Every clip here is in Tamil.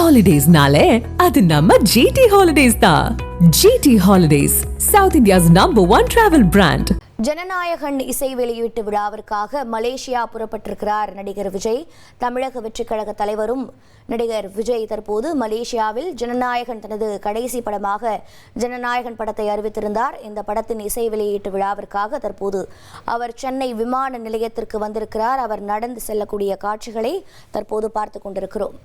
ஹாலிடேஸ்னாலே அது நம்ம ஜிடி ஹாலிடேஸ் தான். GD holidays, South India's #1 travel brand. Jananayagan இசை வெளியீட்டு விழாவிற்காக மலேசியா புறப்பட்டிருக்கிறார் நடிகர் விஜய். தமிழக வெற்றிக் கழக தலைவரும் நடிகர் விஜய் தற்போது மலேசியாவில் ஜனநாயகன் தனது கடைசி படமாக ஜனநாயகன் படத்தை அறிவித்திருந்தார். இந்த படத்தின் இசை வெளியீட்டு விழாவிற்காக தற்போது அவர் சென்னை விமான நிலையத்திற்கு வந்திருக்கிறார். அவர் நடந்து செல்லக்கூடிய காட்சிகளை தற்போது பார்த்து கொண்டிருக்கிறோம்.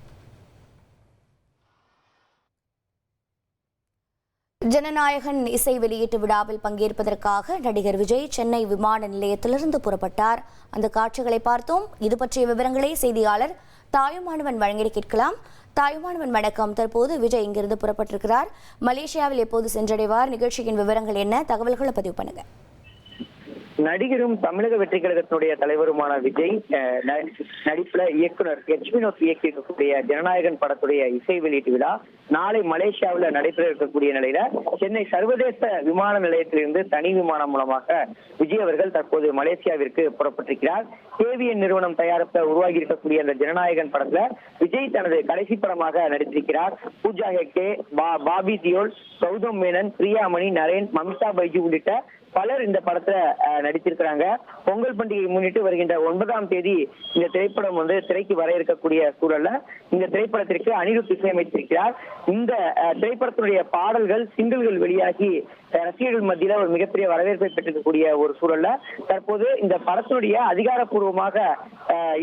ஜனநாயகன் இசை வெளியீட்டு விழாவில் பங்கேற்பதற்காக நடிகர் விஜய் சென்னை விமான நிலையத்திலிருந்து புறப்பட்டார். அந்த காட்சிகளை பார்த்தோம். இது பற்றிய விவரங்களை செய்தியாளர் தாயுமானவன் வழங்கி கேட்கலாம். தாயுமானவன் வணக்கம். தற்போது விஜய் இங்கிருந்து புறப்பட்டிருக்கிறார். மலேசியாவில் எப்போது சென்றடைவார்? நிகழ்ச்சியின் விவரங்கள் என்ன? தகவல்களை பதிவு பண்ணுங்க. நடிகரும் தமிழக வெற்றி கழகத்தினுடைய தலைவருமான விஜய் நடிப்புல இயக்குனர் எச் வினோத் இயக்கியிருக்கக்கூடிய ஜனநாயகன் படத்துடைய இசை வெளியீட்டு விழா நாளை மலேசியாவில் நடைபெற இருக்கக்கூடிய நிலையில சென்னை சர்வதேச விமான நிலையத்திலிருந்து தனி விமானம் மூலமாக விஜய் அவர்கள் தற்போது மலேசியாவிற்கு புறப்பட்டிருக்கிறார். கேவிஎன் நிறுவனம் தயாரிப்ப உருவாகி இருக்கக்கூடிய அந்த ஜனநாயகன் படத்துல விஜய் தனது கடைசி படமாக நடித்திருக்கிறார். பூஜா ஹெக்டே, பாபி தியோல், கௌதம் மேனன், பிரியாமணி, நரேன், மம்தா பைஜு உள்ளிட்ட பலர் இந்த படத்துல நடித்திருக்கிறாங்க. பொங்கல் பண்டிகையை முன்னிட்டு வருகின்ற 9ஆம் தேதி இந்த திரைப்படம் திரைக்கு வர இருக்கக்கூடிய சூழல்ல இந்த திரைப்படத்திற்கு அனிருத் இசையமைத்திருக்கிறார். இந்த திரைப்படத்தினுடைய பாடல்கள் சிங்கிள்கள் வெளியாகி ரசிகர்கள் மத்தியில ஒரு மிகப்பெரிய வரவேற்பை பெற்றிருக்கக்கூடிய ஒரு சூழல்ல தற்போது இந்த படத்தினுடைய அதிகாரப்பூர்வமாக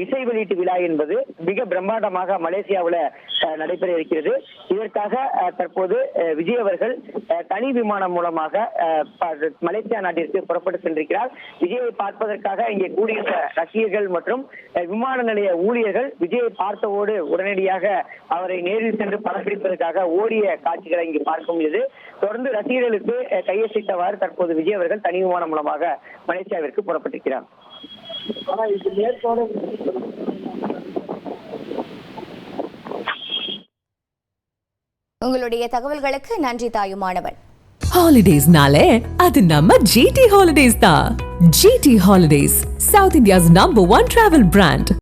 இசை வெளியீட்டு விழா என்பது மிக பிரம்மாண்டமாக மலேசியாவில் நடைபெற இருக்கிறது. இதற்காக தற்போது விஜய் அவர்கள் தனி விமானம் மூலமாக மலேசியா நாட்டிற்கு புறப்பட்டு சென்றிருக்கிறார். விஜயை பார்ப்பதற்காக இங்கே கூடியிருந்த ரசிகர்கள் மற்றும் விமான நிலைய ஊழியர்கள் விஜயை பார்த்தவோடு உடனடியாக அவரை நேரில் சென்று படப்பிடிப்பதற்காக ஓடிய காட்சிகளை இங்கு பார்க்க முடியுது. தொடர்ந்து ரசிகர்களுக்கு கையசித்தவாறு தற்போது விஜய் அவர்கள் தனி விமானம் மூலமாக மலேசியாவிற்கு புறப்பட்டிருக்கிறார். உங்களுடைய தகவல்களுக்கு நன்றி தாயுமானவன். ஹாலிடேஸ்னாலே அது நம்ம ஜிடி ஹாலிடேஸ் தான். GD holidays, South India's #1 travel brand.